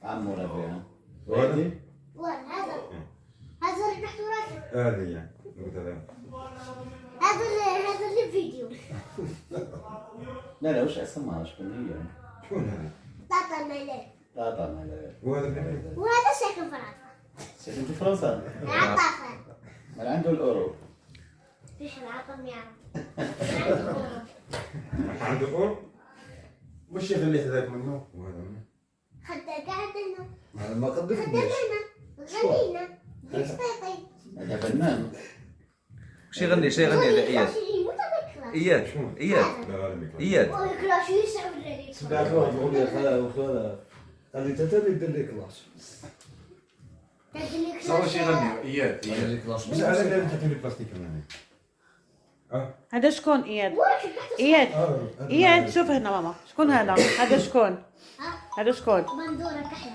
عمو ربيعه. وهذا؟ هذا اللي تحت راسك. هذه يعني قلت هذا. هذا الفيديو. لا وش اسمها شكون هي؟ شكون هذه؟ طاطا ميلاد. طاطا مالا. وهذا اللي وهذا ساكن في فرنسا. ساكن في فرنسا. عطافة. مال عنده الاورو. فيش العطم يعرف. عنده أور؟ وش يخليه هذاك منه؟ وهذا منه؟ خدك قاعد هنا. أنا ما قدرت خدك هنا. غنينا. ليش طيطي؟ هذا فنان. وش يغني إياد؟ إياد إياد لا هذا ميكروفون. إياد ويكلاش يسعود لي. سمعت واحد أغنية قال لي تتلي دلي كلاس. صار شي يغني اياد دلي كلاس. بس على بالي تحط لي بلاستيك هنا. هذا شكون اياد؟ اياد اياد شوف هنا ماما شكون هذا؟ هذا شكون؟ هذا شكون؟ بندورة كحلة.